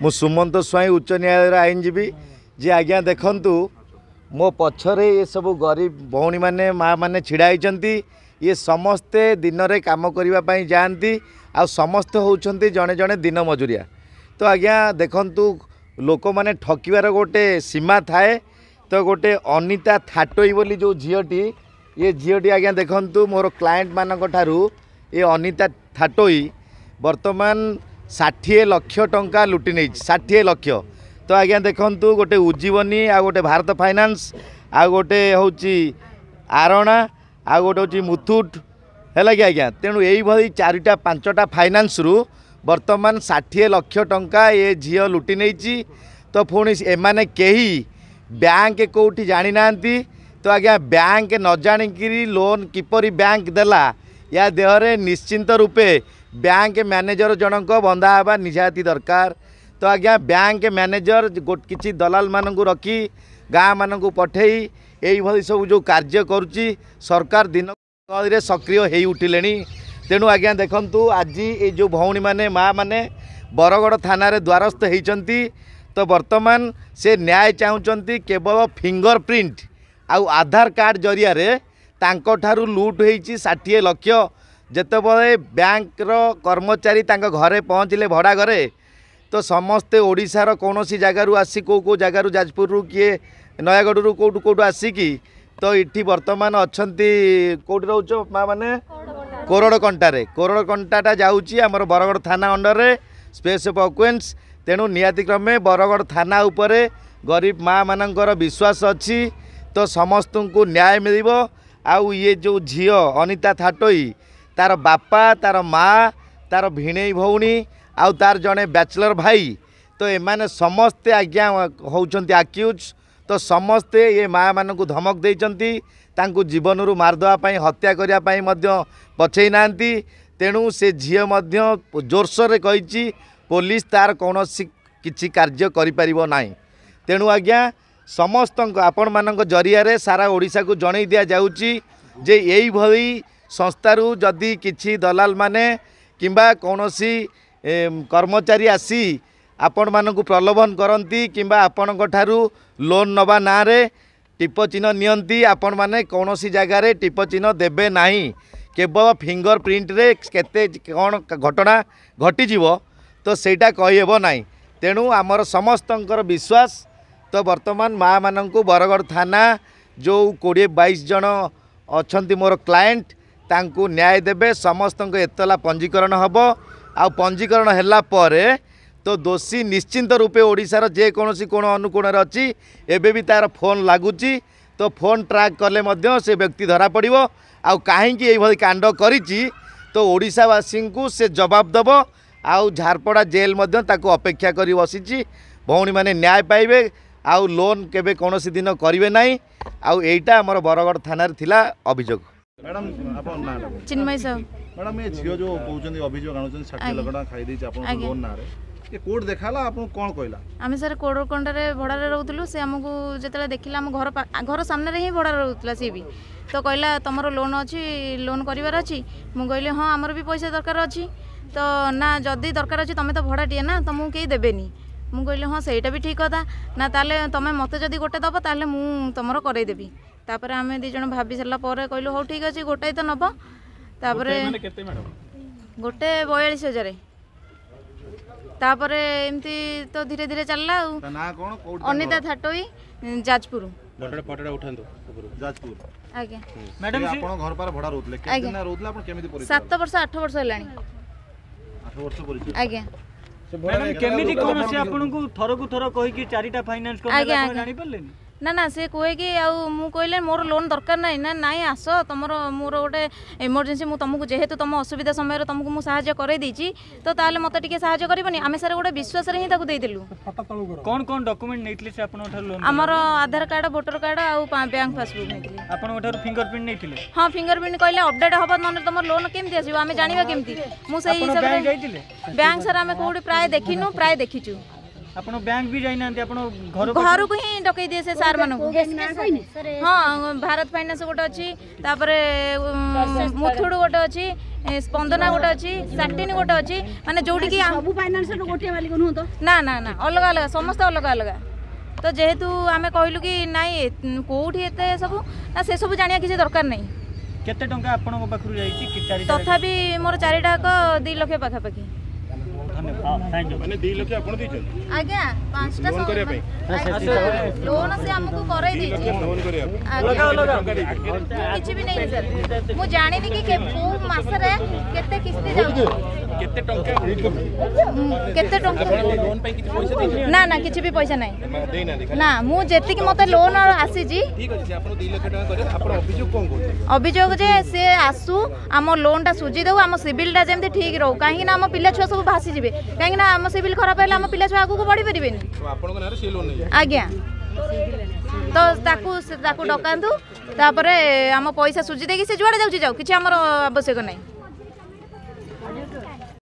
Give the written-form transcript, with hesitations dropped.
मु सुमंत स्वाई उच्च न्यायालय आईनजीवी जी आज्ञा देखंतु मो पछरे ये सब गरीब भौणी माने माँ माने छिड़ा होती ये समस्ते दिन रे काम करने जाती आ समस्ते होउछंती जड़े जड़े दिन मजुरिया तो आज्ञा देखंतु लोक मैंने ठकिबार गोटे सीमा थाए तो गोटे अनिता थाटोई बोली जो झीटी ये झीटी आज्ञा देखंतु मोर क्लाएंट मानक ठारू ये अनिता थाटोई वर्तमान 60 लाख टंका लुटि नहीं 60 लाख तो आज्ञा देखंतु गोटे उज्जीवनी आ गोटे भारत फाइनान्स आ गोटे होची आरणा आ गोटे होची मुथुट है कि आज्ञा तेणु यही चारिटा पांचटा फाइनान्स रु वर्तमान 60 लाख टंका ये झील लुटि नहीं तो पुणी एमाने कही बैंक कोठी जानी नांती तो आज्ञा बैंक न जाणिकी लोन किपरि बैंक देला या देहरे निश्चिंत रूपे बैंक मैनेजर जनक बंधा हवा निहाती दरकार तो आज्ञा बैंक मैनेजर किसी दलाल मानू रखी गाँ मानू पठेई यही सब जो कार्य करुच्ची सरकार दिन सक्रिय हो उठिले तेणु आज्ञा देखंतु आज ये जो भौणी माने माँ माने बरगड़ थाना रे द्वारस्थ होती तो वर्तमान से न्याय चाहूँगी केवल फिंगर प्रिंट आउ आधार कार्ड जरिया रे तांको ठारू लुट होईची 60 लाख जेतेबले बैंक रो कर्मचारी तांको घरे पहुँचले भड़ा घरे तो समस्ते ओडिशार कौन सी जगार आसी कौ जगार जाजपुर किए नयागढ़ कौटू कौटू आसिकी तो इठी वर्तमान अच्छी कौटी रोच माँ मैंने कोरड़कंटा जाऊँगी आमर बरगड़ थाना अंडर रे स्पेस ऑफ ऑक्वेंस तेणु निहाती क्रमे बरगड़ थाना उपरे गरीब माँ मानकर विश्वास अच्छी तो समस्त को न्याय मिल आउ ये जो झील अनिता थाटोई तार बापा तार माँ तार भिणई भौणी आउ तार जड़े बैचलर भाई तो एमाने समस्ते आज्ञा होउछंती आक्यूज तो समस्ते ये माँ मान को धमक देइछंती तांकु जीवन रु मारदेवाई हत्या करने पछई नांती तेणु से झील जोरसोर कही पुलिस तार कौन किसी कार्य करिपारिबो नाही तेणु आज्ञा समस्त आपण मानक जरिया रे सारा ओडिशा को जणई दिया जाउची जे यही भली संस्थारू जदि किछि दलाल माने किंबा कौनसी कर्मचारी आसी आपण मानक प्रलोभन करती किंबा आपण ठारू लोन नवा ना रे टिप चिन्ह नियंती आपण माने कौनसी जगार टिप चिन्ह देबे नाही केवल फिंगर प्रिंट रे केते कौन घटना घटीजीव तो सेटा कहिहेब नाही तेणु आमर समस्तंकर विश्वास तो वर्तमान माँ मानू बरगड़ थाना जो 20-22 जन अच्छा मोर क्लाएंट तांकु न्याय देबे समस्त एतला पंजीकरण हम आ पंजीकरण हैला परे तो दोषी निश्चिंत रूपे ओडिशार जेकोसी कोण अनुकोण अच्छी एबे भी तार फोन लगुच तो फोन ट्रैक कले मध्य से व्यक्ति धरा पड़ो आउ कहीं ये कांड करिछि तो ओडिशावासी को से जवाब दब आउ झारपड़ा जेल मध्य ताको अपेक्षा करी बसीची भौणी माने न्याय पाइबे आउ लोन केबे कौनसी दिन करिवे नाही आउ एटा हमर बरगड़ थाना रे थिला अभियोग मैडम आपन ना चिन्मय साहब मैडम ये झियो जो कहउछन अभियोग आनुछन 60 लाख टका खाई देछि आपन लोन ना रे ये कोड देखाला आपन कोन कहला आमे सर कोडरकोंडा रे भड़ा रे रहउतलु से हमकु जेतला देखिला हम घर सामने रे ही भड़ा रहउतला से भी तो कहला तमरो लोन अछि लोन करिवार अछि मु कहले हां हमर भी पैसा दरकार अछि तो ना जदी दरकार अछि तमे तो भड़ाटिए ना तुमको केही देबेनी मु कहले हाँ सहीटा भी ठीक कथा ना ताले तमें मत जदि गोटे दब ताले मु तुमर करदेवी तापर आम दी जन भाभी सारा पर कहलु हो ठीक अच्छे गोटाई तो नब तापर गोटे 42,000 तापर एमती तो धीरे धीरे चलला अनिता थाटोई जाजपुर जाजपुर आज्ञा मैडम आपण घर पर भड़ा रहउतले केते दिन रहउतले आपण केमिति परिचय 7 वर्ष 8 वर्ष हलानी 8 वर्ष परिचय आज्ञा मैडम केमिति कोन से आपन को थरो को थरो कहि कि चारिटा फाइनेंस को जानि परलेनी ना ना से कहे कि आउ कहले मोर लोन दरकार ना ना नाई आस तुम मोर गोटे इमरजेंसी मुझे तुमको जेहेतु तुम असुविधा समय तुमको मुझे साहाय्य कर तो ताले मत टिके साहाय्य करबनी आमे सारे गोटे विश्वास रे ही ताकू देइदिलु कोन कोन डॉक्यूमेंट नेइतले से आपन ओठर लोन हमर आधार कार्ड वोटर कार्ड आउ बैंक पासबुक नेइतले आपन ओठर फिंगरप्रिंट नेइतले हां फिंगरप्रिंट कहले अपडेट हबा नने तुम लोन केमति आसीबो आमे जानिबा केमति मु सही हिसाब रे बैंक सर आमे कोडी प्राय देखिनु प्राय देखिचु आपण बैंक भी जाई नांती आपण घर को ही डकई दिए से सार मानू हाँ भारत फाइनेंस गोटे अच्छी मुथुड़ गोटे अच्छी स्पंदना गोटे अच्छी साटिन गोटे अच्छी माने जोटी की सब फाइनान्स गोटे मालिक नुह तो ना ना ना अलग अलग समस्त अलग अलग तो जेहेतु आम कहलु कि नाई कोठी एते सब ना से सब जानिया किसी दरकार नहीं केते टंका आपन पाखरु जाईची कि चारिटा तथापि मोर 4टाक 2 लाख पाखापाखि धन्यवाद थैंक यू ମାନେ 2 ଲକ୍ଷ ଆପଣ ଦେଇଛନ୍ତି आज्ञा 5टा लोन କରିବା ପାଇଁ लोन से हमको करई दीजिए लोन କରିବା किछि भी नहीं सर मु जानि कि को मास रे केते किस्ती जाउ କେତେ ଟଙ୍କା केते टंका लोन ପାଇଁ କିଛି ପଇସା ଦେଇଛନ୍ତି ना ना किछि भी पैसा नहीं ଦେଇନାହାନ୍ତି ना मु जेति कि मते लोन आसी जी ଠିକ ଅଛି ଆପଣ 2 ଲକ୍ଷ ଟଙ୍କା କରିବେ ଆପଣ ଅଭିଯୋଗ କଣ କରୁଛନ୍ତି अभियोग जे से आसु आम लोन टा सुझी दउ आम सिविल टा जेमती ठीक रहू कहीं ना आम पिला छुआ सब भासी जिवे कहीं ना आम सिविल खराब हेले आम पिला छुआ आगु बढ़ी परिबेनी ଆପଣଙ୍କ ନାଁରେ ସେ ଲୋନ ନେଇ आज्ञा तो ताकू डकातु तापर आम पैसा सुझी देकी से जुआड़े जाऊ किसी आमर आवश्यक नहीं